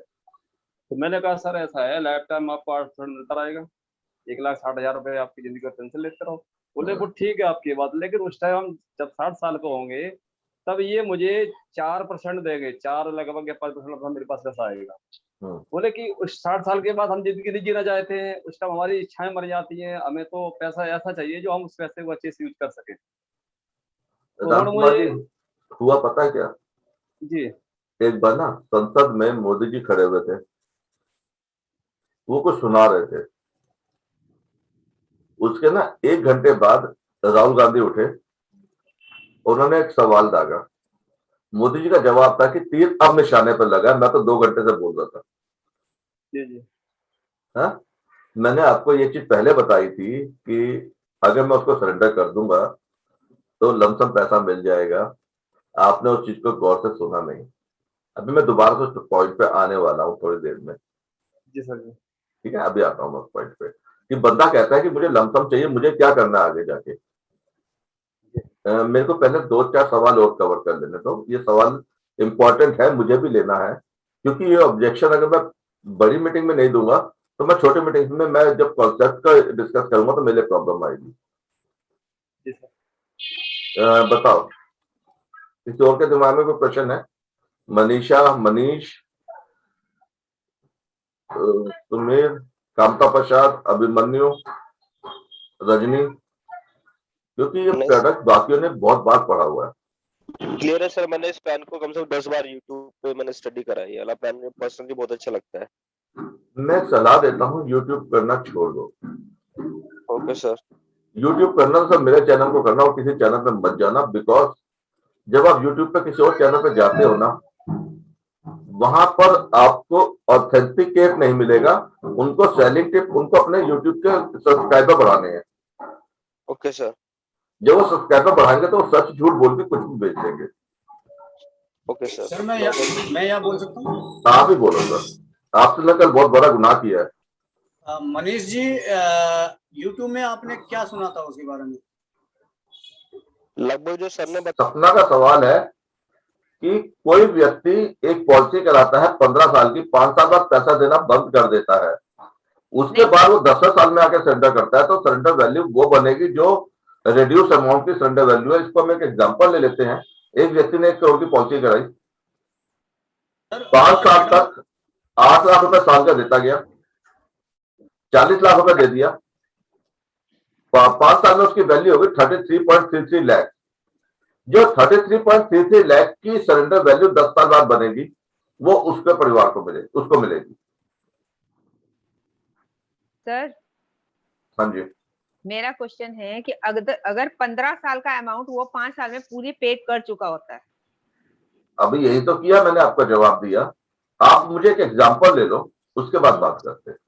Speaker 5: तो मैंने कहा सर ऐसा है, लाइफ टाइम आपको 8% मिलता रहेगा, 1,60,000 रुपये आपकी जिंदगी का टेंशन लेते रहो। बोले वो ठीक है आपकी बात, लेकिन उस टाइम हम जब 60 साल के होंगे तब ये मुझे 4% देंगे, 4 लगभग या 5% मेरे पास पैसा आएगा। बोले कि उस 60 साल के बाद हम जिंदगी नहीं जीना चाहते हैं, उस टाइम हमारी इच्छाएं मर जाती हैं, हमें तो पैसा ऐसा चाहिए जो हम उस पैसे को अच्छे से यूज कर सके। तो
Speaker 2: राम कुमार जी, हुआ पता है क्या?
Speaker 5: जी
Speaker 2: एक बार ना संसद में मोदी जी खड़े हुए थे, वो कुछ सुना रहे थे। उसके ना 1 घंटे बाद राहुल गांधी उठे, उन्होंने एक सवाल दागा। मोदी जी का जवाब था कि तीर अब निशाने पर लगा, मैं तो 2 घंटे से बोल रहा था।
Speaker 5: जी जी
Speaker 2: हाँ, मैंने आपको ये चीज पहले बताई थी कि अगर मैं उसको सरेंडर कर दूंगा तो लमसम पैसा मिल जाएगा। आपने उस चीज को गौर से सुना नहीं। अभी मैं दोबारा से उस पॉइंट पे आने वाला हूँ थोड़ी देर में।
Speaker 5: जी सर जी।
Speaker 2: ठीक है, अभी आता हूँ उस पॉइंट पे कि बंदा कहता है कि मुझे लमसम चाहिए, मुझे क्या करना है आगे जाके। मेरे को पहले 2-4 सवाल और कवर कर लेने दो। ये सवाल इंपॉर्टेंट है, मुझे भी लेना है, क्योंकि ये ऑब्जेक्शन अगर मैं बड़ी मीटिंग में नहीं दूंगा तो मैं छोटी मीटिंग में, मैं जब कॉन्सेप्ट का डिस्कस करूंगा तो मेरे प्रॉब्लम आएगी।
Speaker 5: जी सर।
Speaker 2: बताओ, किसी और के दिमाग में कोई प्रश्न है? मनीषा, मनीष, सुमीर, कामता प्रसाद, अभिमन्यु, रजनी, क्योंकि ये प्रोडक्ट बाकियों ने बहुत बार पढ़ा हुआ है।
Speaker 8: क्लियर है सर, मैंने इस प्लान को कम से कम 10 बार यूट्यूब पे मैंने स्टडी करा है। ये वाला प्लान मुझे पर्सनली बहुत अच्छा लगता है।
Speaker 2: मैं सलाह देता हूँ यूट्यूब करना छोड़ दो।
Speaker 8: Okay sir.
Speaker 2: यूट्यूब करना तो सब मेरे चैनल को करना और किसी चैनल पे मत जाना, बिकॉज जब आप यूट्यूब पे किसी और चैनल पे जाते हो ना, वहां पर आपको ऑथेंटिकेट नहीं मिलेगा। उनको सेलिंग टिप, उनको अपने यूट्यूब के सब्सक्राइबर बढ़ाने हैं।
Speaker 8: Okay sir.
Speaker 2: जब वो सब्सक्राइबर बढ़ाएंगे तो वो सच झूठ बोल के कुछ भी बेच देंगे।
Speaker 8: Okay sir.
Speaker 9: सर मैं यहाँ बोल सकता हूँ?
Speaker 2: आप ही बोलो सर, आपसे ने कल बहुत बड़ा गुनाह किया है।
Speaker 9: मनीष जी, यूट्यूब में आपने क्या सुना था उसके बारे में?
Speaker 8: लगभग जो सर ने
Speaker 2: सपना का सवाल है कि कोई व्यक्ति एक पॉलिसी कराता है 15 साल की, 5 साल बाद पैसा देना बंद कर देता है। उसके बाद वो 10 साल में आके सरेंडर करता है, तो सरेंडर वैल्यू वो बनेगी जो रिड्यूस अमाउंट की सरेंडर वैल्यू है। इसको हम एक एग्जांपल ले लेते हैं। एक व्यक्ति ने 1 करोड़ की पॉलिसी कराई, 5 साल तक 8 लाख रुपए साल का देता गया, 40 लाख रुपए दे दिया, 5 साल में उसकी वैल्यू होगी 33.33 लाख। जो 33.33 लाख की सरेंडर वैल्यू 10 साल बाद बनेगी, वो उसके परिवार को मिलेगी, उसको मिलेगी।
Speaker 10: सर
Speaker 2: हाँ जी,
Speaker 10: मेरा क्वेश्चन है कि अगर 15 साल का अमाउंट वो 5 साल में पूरी पेड कर चुका होता है।
Speaker 2: अभी यही तो किया मैंने, आपका जवाब दिया। आप मुझे एक एग्जांपल ले लो, उसके बाद बात करते हैं।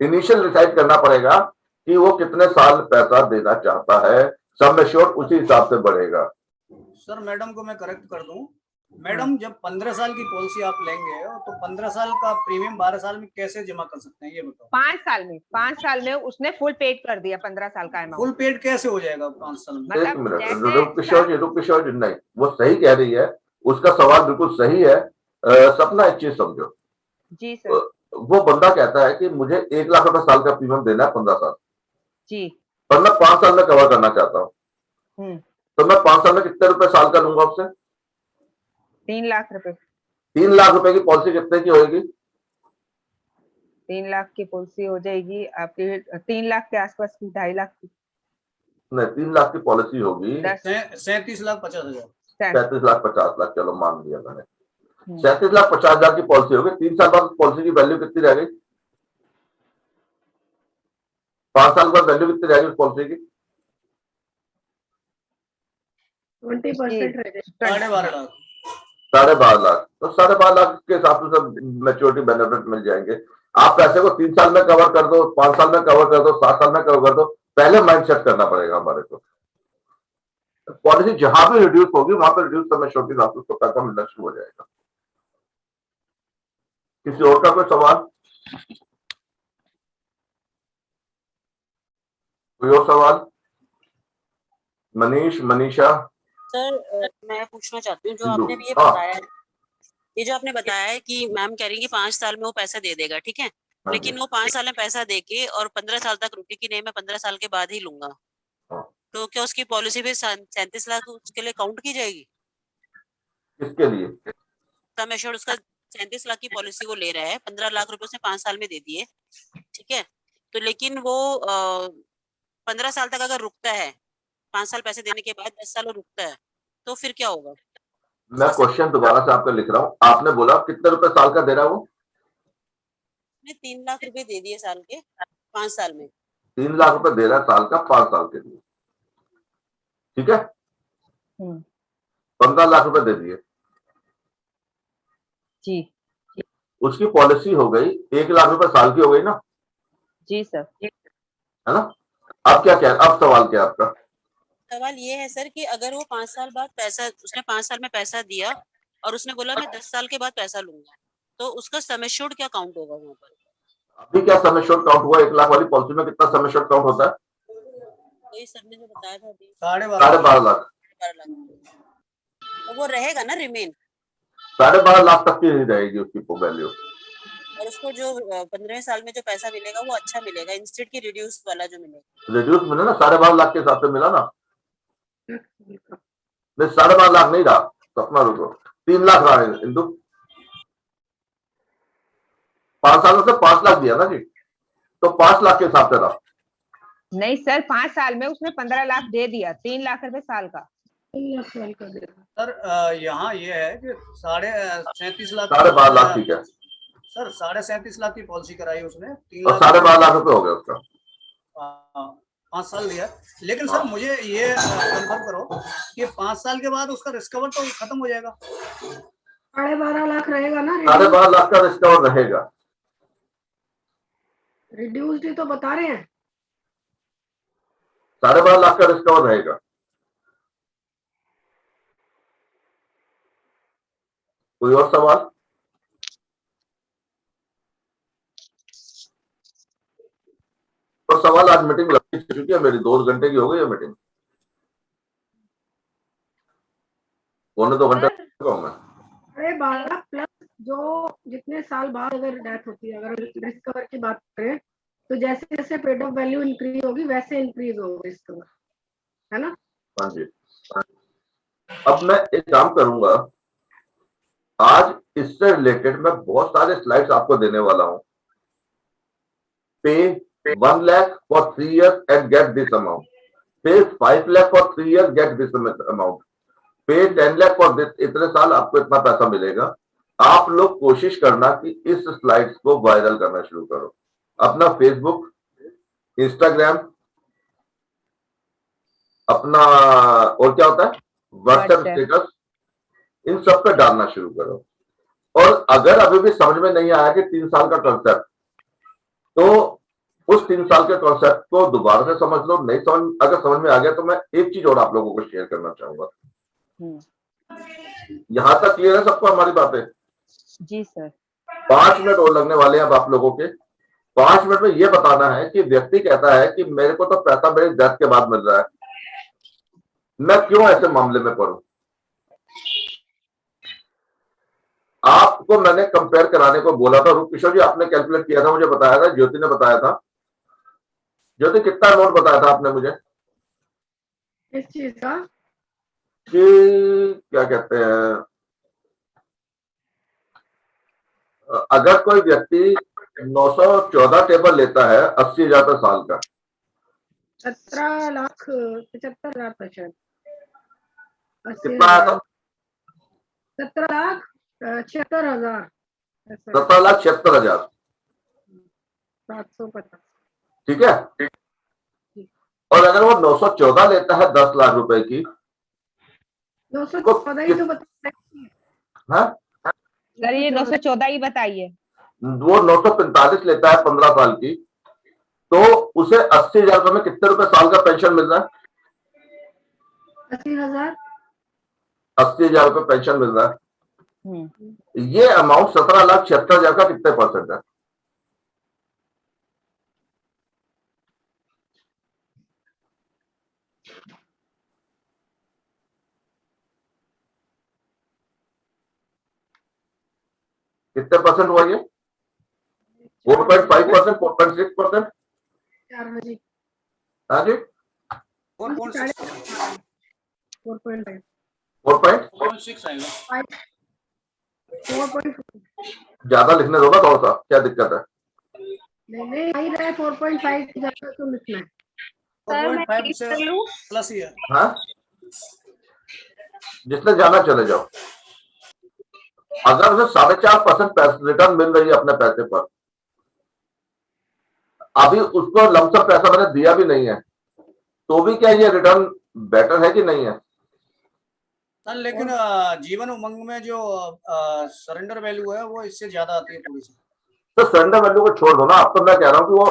Speaker 2: इनिशियल डिसाइड करना पड़ेगा कि वो कितने साल पैसा देना चाहता है, सम एश्योर्ड उसी हिसाब से बढ़ेगा।
Speaker 9: सर मैडम को मैं करेक्ट कर दूं, मैडम जब 15 साल की पॉलिसी आप लेंगे तो 15 साल का प्रीमियम 12 साल में कैसे जमा कर सकते हैं ये बताओ।
Speaker 10: 5 साल में उसने फुल पेड कर दिया 15 साल का अमाउंट।
Speaker 9: फुल पेड कैसे हो जाएगा 5 साल में?
Speaker 2: एक मिनट, रुक किशोर जी, नहीं, वो सही कह रही है, उसका सवाल बिल्कुल सही है। सपना एक चीज समझो
Speaker 10: जी सर।
Speaker 2: वो बंदा कहता है कि मुझे 1 लाख रुपए साल का प्रीमियम देना है 15 साल
Speaker 10: जी,
Speaker 2: पर मैं 5 साल में कवर करना चाहता हूँ, तो मैं 5 साल में कितने रुपए साल का लूंगा उससे?
Speaker 10: 3 लाख रुपए।
Speaker 2: 3 लाख रुपए की पॉलिसी कितने की होगी?
Speaker 10: 3 लाख की पॉलिसी हो जाएगी आपकी 3 लाख के आसपास की, 2.5 लाख की।
Speaker 2: नहीं, 3 लाख की पॉलिसी होगी
Speaker 9: 37,50,000।
Speaker 2: 37,50,000, चलो मान लिया मैंने। 37,50,000 की पॉलिसी होगी। 3 साल बाद पॉलिसी की वैल्यू कितनी रह गई? 5 साल बाद वैल्यू कितनी रह गई उस पॉलिसी की?
Speaker 1: 20% रह गए।
Speaker 9: 12.5 लाख।
Speaker 2: 12.5 लाख। तो 12.5 लाख के हिसाब से सब मैच्योरिटी बेनिफिट मिल जाएंगे। आप पैसे को 3 साल में कवर कर दो, 5 साल में कवर कर दो, 7 साल में कवर कर दो, पहले माइंड सेट करना पड़ेगा हमारे को। पॉलिसी जहां भी रिड्यूस होगी वहां पर रिड्यूस समय छोटी रात उसको पैसा मिलना शुरू हो जाएगा। किसी और का कोई सवाल? कोई और सवाल? मनीष, मनीषा?
Speaker 11: सर मैं पूछना चाहती हूँ, जो
Speaker 2: सिंधु,
Speaker 11: आपने ये
Speaker 2: हाँ।
Speaker 11: बताया है, ये जो आपने बताया है कि मैम कह रही है 5 साल में वो पैसा दे देगा, ठीक है,
Speaker 2: हाँ जी।
Speaker 11: लेकिन वो 5 साल में पैसा देके और 15 साल तक रुके कि नहीं मैं 15 साल के बाद ही लूंगा,
Speaker 2: हाँ।
Speaker 11: तो क्या उसकी पॉलिसी भी 37 लाख उसके लिए काउंट की जाएगी?
Speaker 2: किसके लिए?
Speaker 11: सम एश्योर्ड उसका 37 लाख की पॉलिसी वो ले रहा है, 15 लाख रुपए उसने 5 साल में दे दिए, ठीक है, तो लेकिन वो 15 साल तक अगर रुकता है, 5 साल पैसे देने के बाद 10 साल वो रुकता है, तो फिर क्या होगा?
Speaker 2: मैं क्वेश्चन दोबारा से आपको लिख रहा हूँ। आपने बोला कितने रुपए साल का दे रहा है वो?
Speaker 11: 3 लाख रुपए दे दिए साल के 5 साल में।
Speaker 2: 3 लाख रुपए दे रहा है साल का 5 साल के लिए, ठीक है। 15 लाख रुपए दे दिए
Speaker 10: जी,
Speaker 2: उसकी पॉलिसी हो गई 1 लाख रुपए साल की हो गई ना?
Speaker 10: जी सर।
Speaker 2: है ना? अब क्या क्या, अब सवाल क्या है आपका?
Speaker 11: सवाल ये है सर कि अगर वो 5 साल बाद पैसा, उसने 5 साल में पैसा दिया और उसने बोला मैं 10 साल के बाद पैसा लूंगा, तो उसका सम एश्योर्ड क्या काउंट होगा वहां पर?
Speaker 2: अभी क्या सम एश्योर्ड काउंट हुआ? 1 लाख वाली पॉलिसी में कितना सम एश्योर्ड काउंट होता है?
Speaker 11: वही सर ने जो बताया था अभी
Speaker 2: 12.5 लाख।
Speaker 11: 12 लाख, तो वो रहेगा ना रिमेन?
Speaker 2: 12.5 लाख तक की नहीं रहेगी उसकी वैल्यू।
Speaker 11: और उसको जो 15 साल में जो पैसा मिलेगा वो अच्छा मिलेगा इंस्टेड की रिड्यूस वाला जो मिलेगा।
Speaker 2: रिड्यूस मिला ना, 12.5 लाख के हिसाब से मिला ना? नहीं, 12.5 लाख नहीं रहा, सपना रुको, 3 लाख रहा है इंदु। 5 सालों से 5 लाख दिया ना जी, तो 5 लाख के हिसाब से रहा।
Speaker 10: नहीं सर, 5 साल में उसने 15 लाख दे दिया, 3 लाख रुपए साल का।
Speaker 1: 3 लाख साल का दे रहा।
Speaker 9: सर यहाँ ये है कि 37.5 लाख
Speaker 2: 12.5 लाख, ठीक है
Speaker 9: सर, 37.5 लाख की पॉलिसी कराई उसने, 3
Speaker 2: और 12.5 लाख रुपए हो गया उसका।
Speaker 9: 5 साल दिया, लेकिन सर मुझे ये कंफर्म करो कि 5 साल के बाद उसका रिस्कवर तो खत्म हो जाएगा?
Speaker 1: 12.5 लाख रहेगा ना?
Speaker 2: 12.5 लाख का रिस्कवर रहेगा।
Speaker 1: रिड्यूस्ड ही तो बता रहे हैं।
Speaker 2: 12.5 लाख का रिस्कवर रहेगा। कोई और सवाल? और सवाल? आज मीटिंग लंबी चुकी है मेरी, 2 घंटे की हो गई है मीटिंग, 1.25 घंटे कहूंगा।
Speaker 1: 12.5 प्लस जो जितने साल बाद अगर डेथ होती है, अगर रिस्क कवर की बात करें तो जैसे जैसे पेड ऑफ वैल्यू इंक्रीज होगी वैसे इंक्रीज होगा रिस्क कवर, है ना?
Speaker 2: हाँ जी। अब मैं एक काम करूंगा, आज इससे रिलेटेड मैं बहुत सारे स्लाइड्स आपको देने वाला हूं। पे 1 lakh for 3 years and get this amount. Pay 5 lakh for 3 years, get this amount. Pay 10 lakh for this, इतने साल आपको इतना पैसा मिलेगा। आप लोग कोशिश करना कि इस स्लाइड्स को वायरल करना शुरू करो। अपना फेसबुक, इंस्टाग्राम, अपना और क्या होता है व्हाट्सएप स्टेटस, इन सब पे डालना शुरू करो। और अगर अभी भी समझ में नहीं आया कि 3 साल का कॉन्सेप्ट, तो उस 3 साल के कॉन्सेप्ट को दोबारा से समझ लो। नहीं समझ, अगर समझ में आ गया तो मैं एक चीज और आप लोगों को शेयर करना चाहूंगा। यहां तक क्लियर है सबको हमारी बातें?
Speaker 10: जी सर।
Speaker 2: 5 मिनट और लगने वाले हैं अब आप लोगों के। 5 मिनट में यह बताना है कि व्यक्ति कहता है कि मेरे को तो पैसा मेरे डेथ के बाद मिल रहा है, मैं क्यों ऐसे मामले में पड़ूं? आपको मैंने कंपेयर कराने को बोला था, रूप किशोर जी आपने कैलकुलेट किया था, मुझे बताया था, ज्योति ने बताया था। ज्योति कितना अमाउंट बताया था आपने मुझे?
Speaker 1: इस चीज का
Speaker 2: कि क्या कहते हैं, अगर कोई व्यक्ति 914 टेबल लेता है 80,000 रुपये साल का,
Speaker 1: 17,75,000 था शायद।
Speaker 2: कितना आया था?
Speaker 1: 17,76,000।
Speaker 2: 17,76,000,
Speaker 1: 750।
Speaker 2: ठीक है। और अगर वो 914 लेता है 10 लाख रुपए की,
Speaker 1: 914 ही तो बताया।
Speaker 2: हाँ
Speaker 10: सर ये 914 ही बताइए।
Speaker 2: वो 945 लेता है 15 साल की, तो उसे 80,000 रुपए में कितने रुपए साल का पेंशन मिल रहा है?
Speaker 1: 80,000।
Speaker 2: 80,000 रुपए पेंशन मिल रहा है। ये अमाउंट 17,76,000 का कितने परसेंट है? कितने परसेंट हुआ ये? 4.5%, 4.6%? हाँ जी,
Speaker 9: 4.6 आएगा।
Speaker 1: 4.5
Speaker 2: ज्यादा लिखने दो ना थोड़ा सा, क्या दिक्कत है?
Speaker 1: नहीं आई रहा है 4.5 की जगह तो लिखना है।
Speaker 9: 4.5 से प्लस ही है।
Speaker 2: हाँ, जिसने जाना चले जाओ। अगर उसे 4.5% रिटर्न मिल रही है अपने पैसे पर, अभी उसको लमसम पैसा मैंने दिया भी नहीं है, तो भी क्या ये रिटर्न बेटर है कि नहीं है?
Speaker 9: सर लेकिन जीवन उमंग में जो सरेंडर वैल्यू है वो इससे ज्यादा आती है थोड़ी सी।
Speaker 2: तो सरेंडर वैल्यू को छोड़ दो ना। अब तो मैं कह रहा हूँ कि वो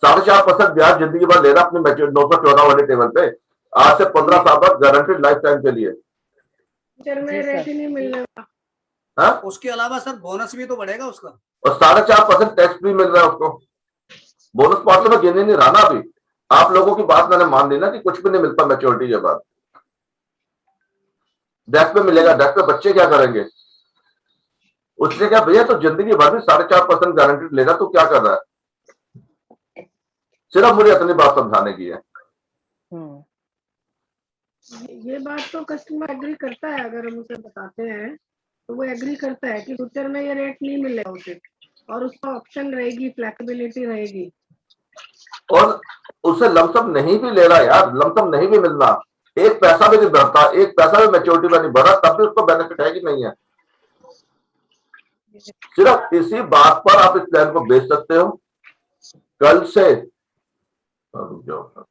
Speaker 2: 4.5% ब्याज जिंदगी भर ले रहा अपनी 914 वाले टेबल पे, आज से 15 साल बाद गारंटेड लाइफ टाइम के लिए।
Speaker 1: में रेट ही नहीं मिलने वाला।
Speaker 2: हाँ?
Speaker 9: उसके अलावा सर बोनस भी तो बढ़ेगा उसका,
Speaker 2: और 4.5% टैक्स फ्री मिल रहा है उसको। बोनस पार्ट तो मैं गिने नहीं रहा ना अभी। आप लोगों की बात मैंने मान ली ना कि कुछ भी नहीं मिलता मैच्योरिटी के बाद। डेथ पे मिलेगा, डेथ पे बच्चे क्या करेंगे? उसने क्या भैया तो जिंदगी भर भी 4.5% गारंटी लेगा, तो क्या कर रहा है? सिर्फ मुझे इतनी बात समझाने की है।
Speaker 1: ये बात तो कस्टमर एग्री करता है, अगर हम उसे बताते हैं तो वो एग्री करता है कि फ्यूचर में ये रेट नहीं मिलेगा उसे, और उसका ऑप्शन रहेगी, फ्लेक्सिबिलिटी रहेगी।
Speaker 2: और उसे लमसम नहीं भी ले रहा यार, लमसम नहीं भी मिलना, एक पैसा भी नहीं बढ़ता, एक पैसा भी मैच्योरिटी में नहीं बढ़ा, तब भी उसको बेनिफिट है कि नहीं है? सिर्फ इसी बात पर आप इस प्लान को बेच सकते हो। कल से रुक जाओ,